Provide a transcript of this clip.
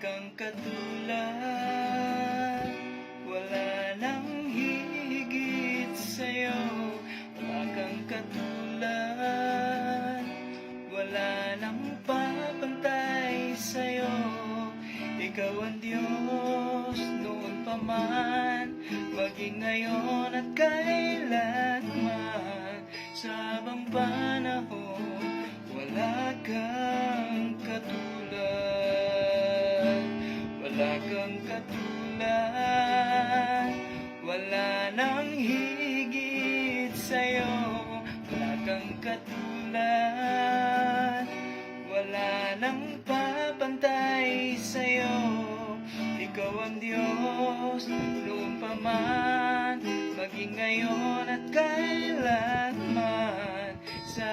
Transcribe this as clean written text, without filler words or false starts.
kang katulad, wala nang hihigit sa'yo. Wala kang katulad, wala nang papantay sa'yo. Ikaw ang Diyos noon pa man, maging ngayon at kailanman. Sa habang panahon, wala kang katulad, wala kang katulad, wala nang higit sa'yo. Wala kang katulad, wala nang papantay sa'yo. Ikaw ang Diyos noon pa man, maging ngayon at kailanman. Sa